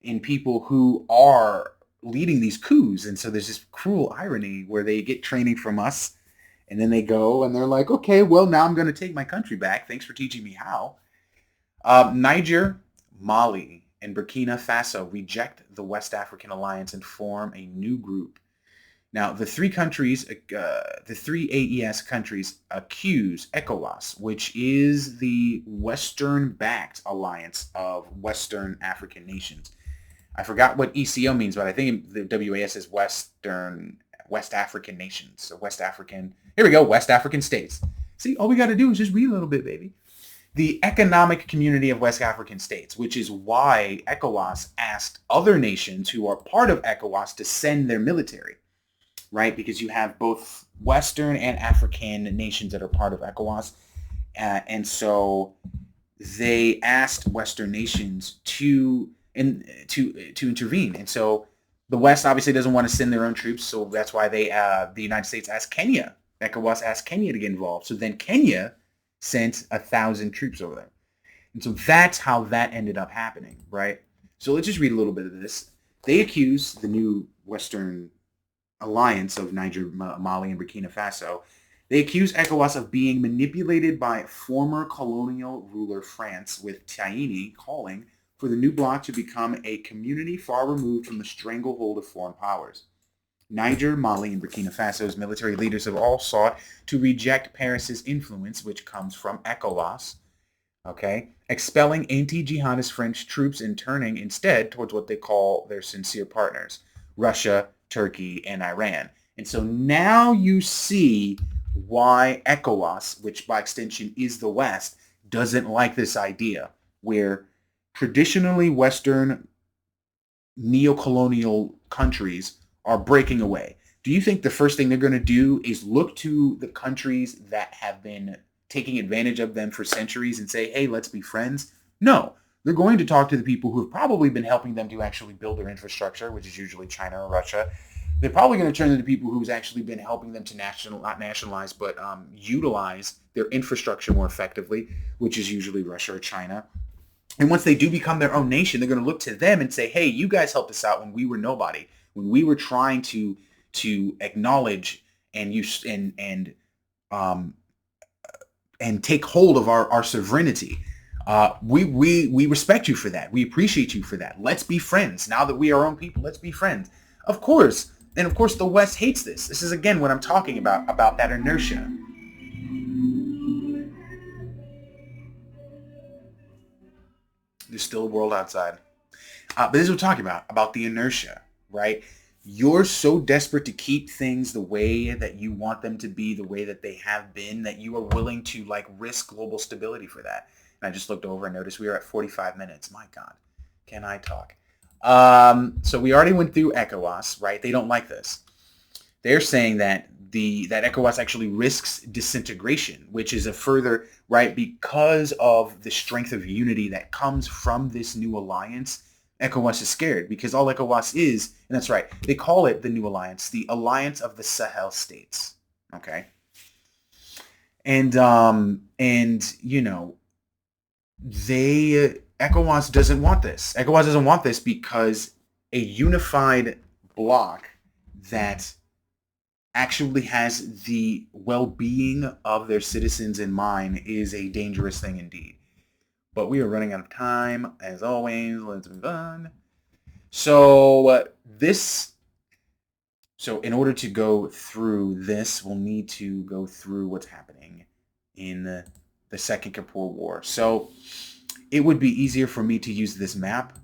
and people who are leading these coups. And so there's this cruel irony where they get training from us, and then they go and they're like, okay, well, now I'm going to take my country back. Thanks for teaching me how. Niger, Mali, and Burkina Faso reject the West African Alliance and form a new group. Now, the 3 countries, the 3 AES countries accuse ECOWAS, which is the Western-backed alliance of Western African nations. I forgot what ECO means, but I think the WAS is West African nations. So West African, here we go, West African states. See, all we got to do is just read a little bit, baby. The Economic Community of West African States, which is why ECOWAS asked other nations who are part of ECOWAS to send their military, right? Because you have both Western and African nations that are part of ECOWAS. And so they asked Western nations to intervene. And so the West obviously doesn't want to send their own troops. So that's why the United States asked Kenya. ECOWAS asked Kenya to get involved. So then Kenya sent 1,000 troops over there. And so that's how that ended up happening, right? So let's just read a little bit of this. They accuse the new Western alliance of Niger, Mali, and Burkina Faso. They accuse ECOWAS of being manipulated by former colonial ruler France, with Taini calling for the new bloc to become a community far removed from the stranglehold of foreign powers. Niger, Mali, and Burkina Faso's military leaders have all sought to reject Paris's influence, which comes from ECOWAS, okay, expelling anti-jihadist French troops and turning instead towards what they call their sincere partners, Russia, Turkey, and Iran. And so now you see why ECOWAS, which by extension is the West, doesn't like this idea where traditionally Western neo-colonial countries are breaking away. Do you think the first thing they're going to do is look to the countries that have been taking advantage of them for centuries and say, hey, let's be friends? No. They're going to talk to the people who have probably been helping them to actually build their infrastructure, which is usually China or Russia. They're probably going to turn to the people who's actually been helping them to not nationalize, but utilize their infrastructure more effectively, which is usually Russia or China. And once they do become their own nation, they're going to look to them and say, hey, you guys helped us out when we were nobody, when we were trying to acknowledge and use and take hold of our sovereignty. We respect you for that. We appreciate you for that. Let's be friends. Now that we are our own people, let's be friends. Of course. And of course, the West hates this. This is, again, what I'm talking about that inertia. There's still a world outside. But this is what we're talking about the inertia, right? You're so desperate to keep things the way that you want them to be, the way that they have been, that you are willing to like risk global stability for that. And I just looked over and noticed we are at 45 minutes. My God, can I talk? So we already went through ECOWAS, right? They don't like this. They're saying that that ECOWAS actually risks disintegration, which is a further, right, because of the strength of unity that comes from this new alliance. ECOWAS is scared because all ECOWAS is, and that's right, they call it the new alliance, the Alliance of the Sahel States. Okay. And you know, ECOWAS doesn't want this. ECOWAS doesn't want this because a unified bloc that actually has the well-being of their citizens in mind is a dangerous thing indeed. But we are running out of time, as always. Let's move on. So in order to go through this, we'll need to go through what's happening in the Second Kapoor War. So it would be easier for me to use this map.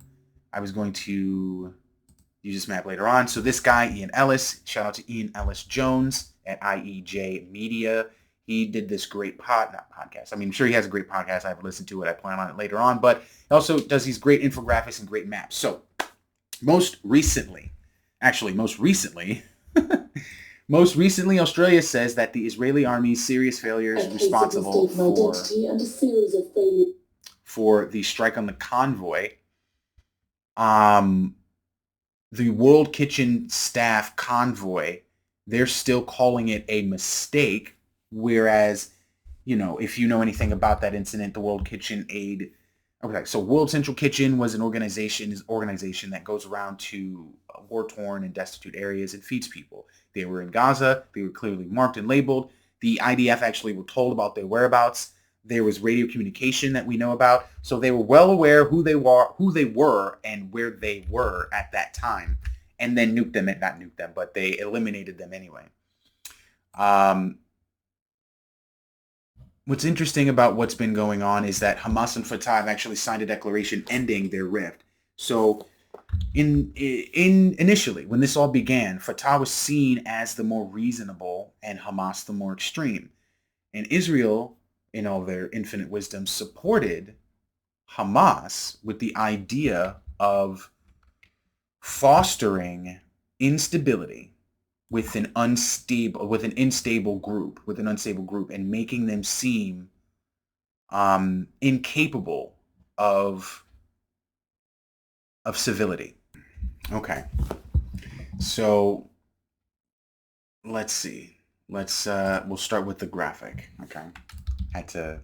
I was going to use this map later on. So this guy, Ian Ellis, shout out to Ian Ellis Jones at IEJ Media. He did this great podcast. I mean, I'm sure he has a great podcast. I haven't listened to it. I plan on it later on. But he also does these great infographics and great maps. So most recently, Australia says that the Israeli army's serious failure is responsible for the strike on the convoy. The World Kitchen staff convoy, they're still calling it a mistake, whereas, you know, if you know anything about that incident, the World Kitchen Aid, okay, so World Central Kitchen was an organization that goes around to war-torn and destitute areas and feeds people. They were in Gaza. They were clearly marked and labeled. The IDF actually were told about their whereabouts. There was radio communication that we know about. So they were well aware who they were and where they were at that time. And then not nuked them, but they eliminated them anyway. What's interesting about what's been going on is that Hamas and Fatah have actually signed a declaration ending their rift. So initially, when this all began, Fatah was seen as the more reasonable and Hamas the more extreme. And Israel, in all their infinite wisdom, supported Hamas with the idea of fostering instability with an unstable group, and making them seem incapable of civility. Okay, so let's see. We'll start with the graphic. Okay, I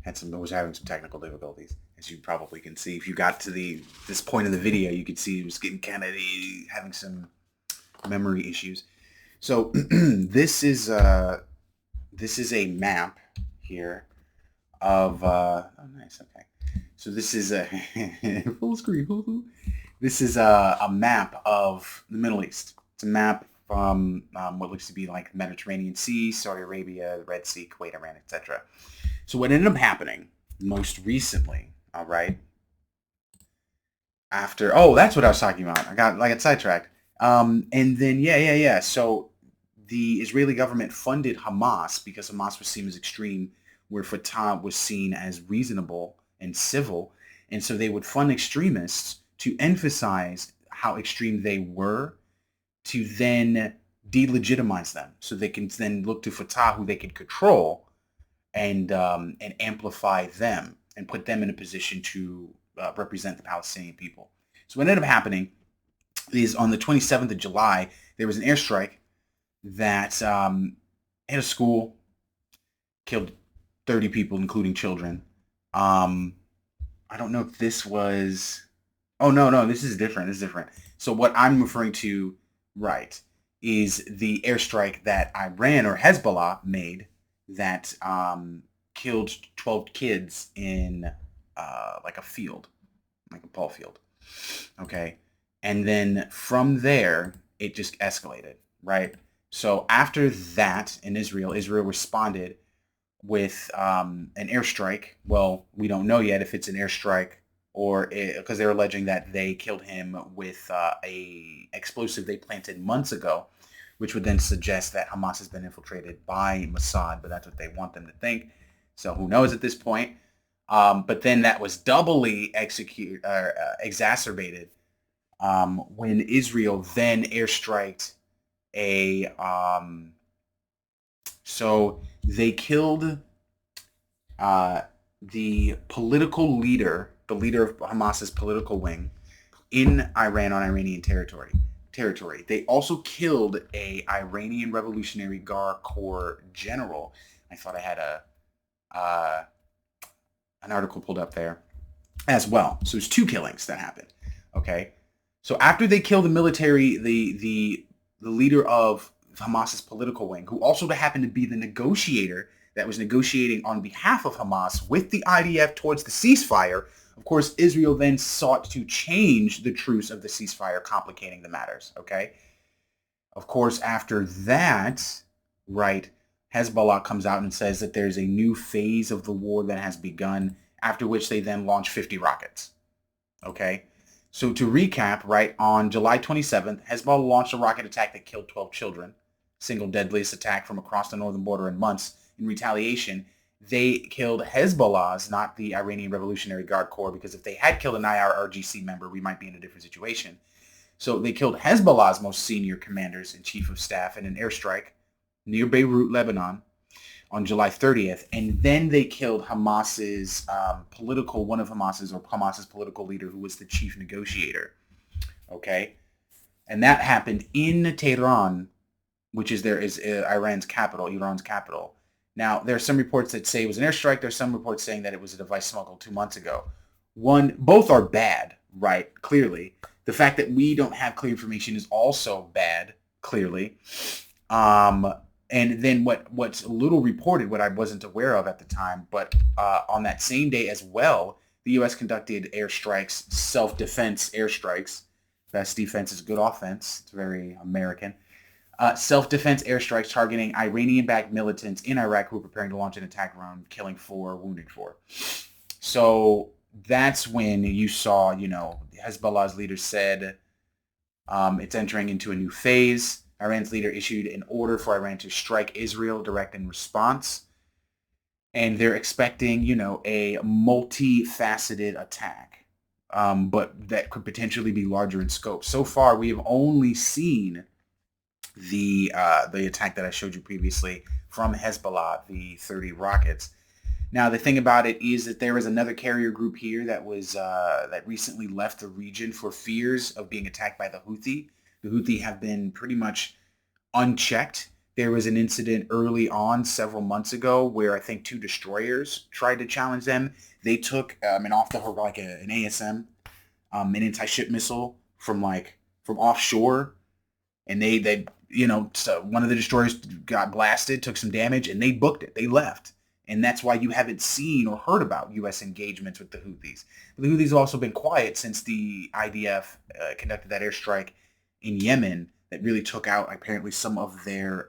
was having some technical difficulties. as you probably can see. If you got to this point of the video, you could see he was getting kind of having some memory issues. So this is a map here of oh nice, okay. So this is a full screen. This is a map of the Middle East. It's a map from what looks to be like the Mediterranean Sea, Saudi Arabia, the Red Sea, Kuwait, Iran, etc. So what ended up happening most recently, all right, after, oh, that's what I was talking about. I got sidetracked. And then, yeah. So the Israeli government funded Hamas because Hamas was seen as extreme, where Fatah was seen as reasonable and civil. And so they would fund extremists to emphasize how extreme they were, to then delegitimize them, so they can then look to Fatah, who they can control, and amplify them and put them in a position to represent the Palestinian people. So what ended up happening is on the 27th of July, there was an airstrike that hit a school, killed 30 people, including children. I don't know if this was... Oh, no, this is different. So what I'm referring to, right, is the airstrike that Iran or Hezbollah made that killed 12 kids in like a field, like a ball field. Okay. And then from there, it just escalated, right? So after that in Israel responded with an airstrike. Well, we don't know yet if it's an airstrike or because they're alleging that they killed him with a explosive they planted months ago, which would then suggest that Hamas has been infiltrated by Mossad, but that's what they want them to think. So who knows at this point? But then that was doubly exacerbated when Israel then airstriked a... so they killed the political leader, the leader of Hamas's political wing, in Iran on Iranian territory. They also killed a Iranian Revolutionary Guard Corps general. I thought I had an article pulled up there as well. So there's two killings that happened. Okay, so after they killed the military, the leader of Hamas's political wing, who also happened to be the negotiator that was negotiating on behalf of Hamas with the IDF towards the ceasefire. Of course, Israel then sought to change the truce of the ceasefire, complicating the matters, okay? Of course, after that, right, Hezbollah comes out and says that there's a new phase of the war that has begun, after which they then launch 50 rockets, okay? So to recap, right, on July 27th, Hezbollah launched a rocket attack that killed 12 children, single deadliest attack from across the northern border in months. In retaliation, they killed Hezbollah's, not the Iranian Revolutionary Guard Corps, because if they had killed an IRGC member, we might be in a different situation. So they killed Hezbollah's most senior commanders and chief of staff in an airstrike near Beirut, Lebanon, on July 30th. And then they killed Hamas's one of Hamas's political leader, who was the chief negotiator. Okay? And that happened in Tehran, which is Iran's capital. Now, there are some reports that say it was an airstrike. There's some reports saying that it was a device smuggled 2 months ago. Both are bad, right? Clearly. The fact that we don't have clear information is also bad, clearly. And then what's a little reported, what I wasn't aware of at the time, but on that same day as well, the U.S. conducted airstrikes, self-defense airstrikes. Best defense is good offense. It's very American. Self-defense airstrikes targeting Iranian-backed militants in Iraq who were preparing to launch an attack around killing 4, wounding 4. So that's when you saw, Hezbollah's leader said it's entering into a new phase. Iran's leader issued an order for Iran to strike Israel direct in response. And they're expecting, a multifaceted attack, but that could potentially be larger in scope. So far, we have only seen the attack that I showed you previously from Hezbollah, the 30 rockets. Now, the thing about it is that there is another carrier group here that was that recently left the region for fears of being attacked by the Houthi. The Houthi have been pretty much unchecked. There was an incident early on several months ago where I think two destroyers tried to challenge them. They took an off the hook, like an ASM, an anti-ship missile from offshore, and so one of the destroyers got blasted, took some damage, and they booked it. They left. And that's why you haven't seen or heard about U.S. engagements with the Houthis. The Houthis have also been quiet since the IDF conducted that airstrike in Yemen that really took out apparently some of their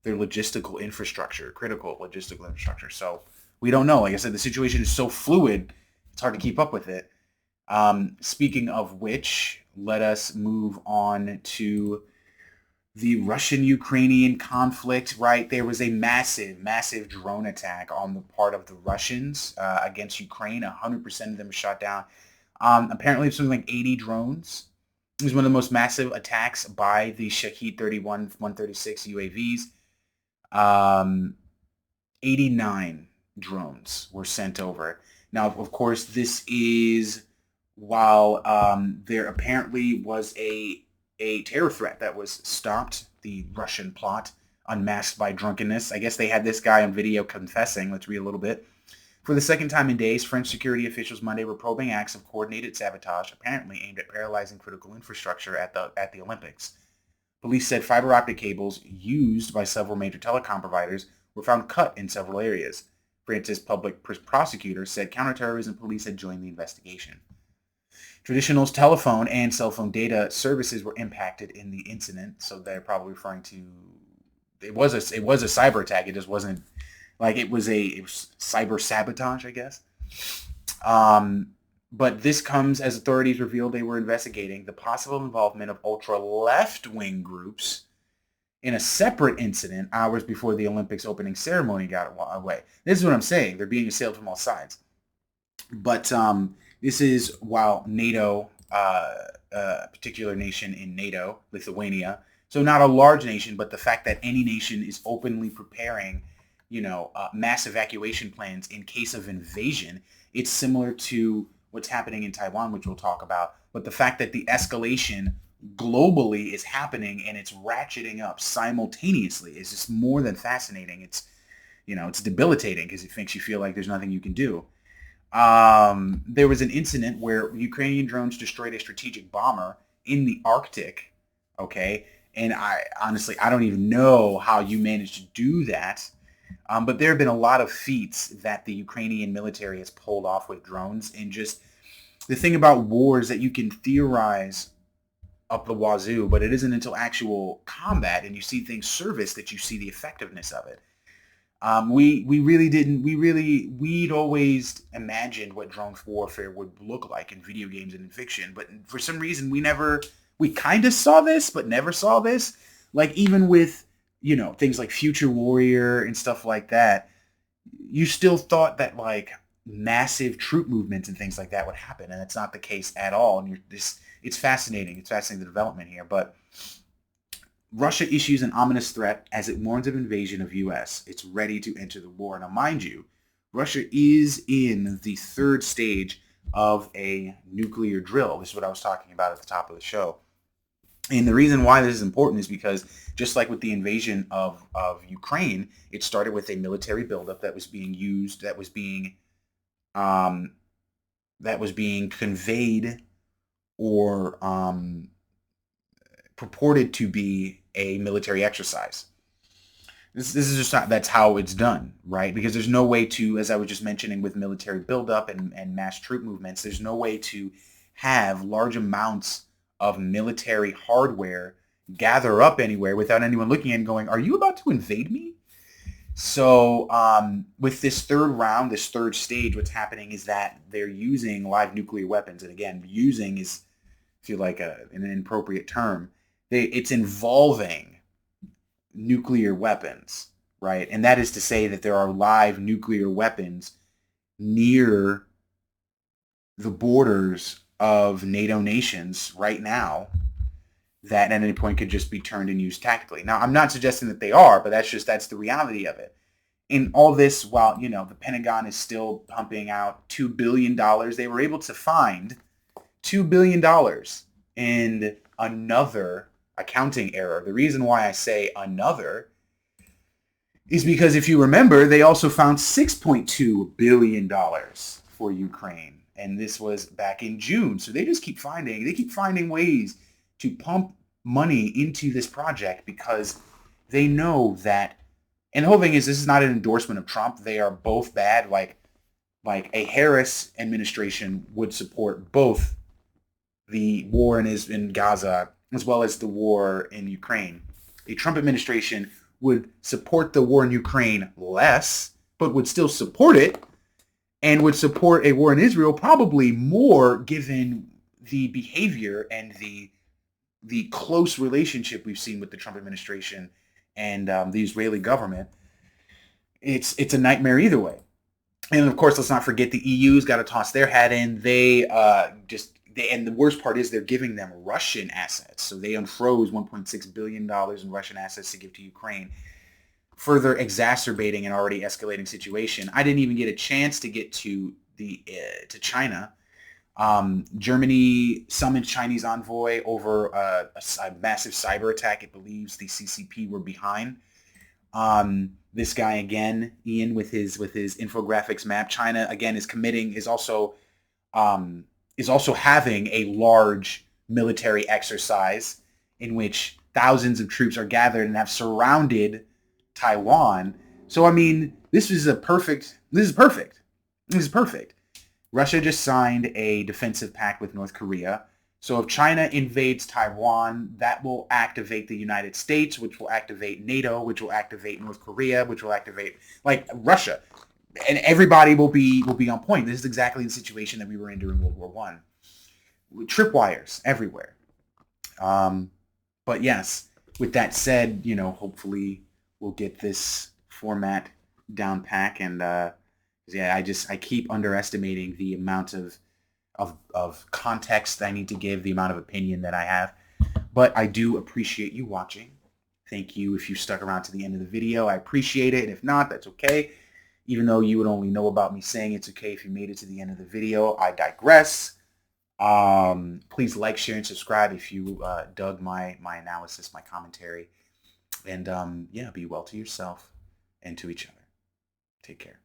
logistical infrastructure, critical logistical infrastructure. So we don't know. Like I said, the situation is so fluid, it's hard to keep up with it. Speaking of which, let us move on to the Russian-Ukrainian conflict, right? There was a massive, massive drone attack on the part of the Russians against Ukraine. 100% of them were shot down. Apparently, something like 80 drones. It was one of the most massive attacks by the Shahed 31, 136 UAVs. 89 drones were sent over. Now, of course, this is while there apparently was a terror threat that was stopped, the Russian plot, unmasked by drunkenness. I guess they had this guy on video confessing. Let's read a little bit. For the second time in days, French security officials Monday were probing acts of coordinated sabotage, apparently aimed at paralyzing critical infrastructure at the Olympics. Police said fiber optic cables used by several major telecom providers were found cut in several areas. France's public prosecutor said counterterrorism police had joined the investigation. Traditional telephone and cell phone data services were impacted in the incident, so they're probably referring to it was a cyber attack. It just wasn't like it was cyber sabotage, I guess. But this comes as authorities revealed they were investigating the possible involvement of ultra left-wing groups in a separate incident hours before the Olympics opening ceremony got away. This is what I'm saying. They're being assailed from all sides. But this is while NATO, a particular nation in NATO, Lithuania, so not a large nation, but the fact that any nation is openly preparing, mass evacuation plans in case of invasion, it's similar to what's happening in Taiwan, which we'll talk about. But the fact that the escalation globally is happening and it's ratcheting up simultaneously is just more than fascinating. It's, it's debilitating because it makes you feel like there's nothing you can do. There was an incident where Ukrainian drones destroyed a strategic bomber in the Arctic. Okay. And I don't even know how you managed to do that. But there have been a lot of feats that the Ukrainian military has pulled off with drones. And just the thing about wars that you can theorize up the wazoo, but it isn't until actual combat and you see things service that you see the effectiveness of it. We'd always imagined what drone warfare would look like in video games and in fiction, but for some reason we kind of saw this, but never saw this. Like even with, things like Future Warrior and stuff like that, you still thought that like massive troop movements and things like that would happen, and it's not the case at all. And it's fascinating. It's fascinating the development here, but Russia issues an ominous threat as it warns of invasion of U.S. It's ready to enter the war. Now, mind you, Russia is in the third stage of a nuclear drill. This is what I was talking about at the top of the show. And the reason why this is important is because just like with the invasion of Ukraine, it started with a military buildup that was being used, that was being conveyed or purported to be a military exercise. This is just not, that's how it's done, right? Because there's no way to, as I was just mentioning with military buildup and mass troop movements, there's no way to have large amounts of military hardware gather up anywhere without anyone looking and going, are you about to invade me? So with this third round, this third stage, what's happening is that they're using live nuclear weapons. And again, using is, I feel like an inappropriate term. It's involving nuclear weapons, right? And that is to say that there are live nuclear weapons near the borders of NATO nations right now that at any point could just be turned and used tactically. Now, I'm not suggesting that they are, but that's the reality of it. In all this, while, the Pentagon is still pumping out $2 billion, they were able to find $2 billion in another, accounting error. The reason why I say another is because if you remember, they also found $6.2 billion for Ukraine. And this was back in June. So they just keep finding ways to pump money into this project because they know that, and the whole thing is this is not an endorsement of Trump. They are both bad. Like a Harris administration would support both the war in Gaza as well as the war in Ukraine. A Trump administration would support the war in Ukraine less, but would still support it, and would support a war in Israel probably more given the behavior and the close relationship we've seen with the Trump administration and the Israeli government. It's a nightmare either way. And of course, let's not forget the EU's got to toss their hat in. And the worst part is they're giving them Russian assets. So they unfroze $1.6 billion in Russian assets to give to Ukraine, further exacerbating an already escalating situation. I didn't even get a chance to get to China. Germany summoned Chinese envoy over a massive cyber attack. It believes the CCP were behind. This guy again, Ian, with his infographics map. China again is also having a large military exercise in which thousands of troops are gathered and have surrounded Taiwan. So I mean, this is perfect. Russia just signed a defensive pact with North Korea. So if China invades Taiwan, that will activate the United States, which will activate NATO, which will activate North Korea, which will activate like Russia. And everybody will be on point. This is exactly the situation that we were in during World War One. Tripwires everywhere. But yes, with that said, hopefully we'll get this format down pack. And I keep underestimating the amount of context I need to give, the amount of opinion that I have. But I do appreciate you watching. Thank you if you stuck around to the end of the video. I appreciate it. And if not, that's okay. Even though you would only know about me saying it's okay if you made it to the end of the video. I digress. Please like, share, and subscribe if you dug my analysis, my commentary. And be well to yourself and to each other. Take care.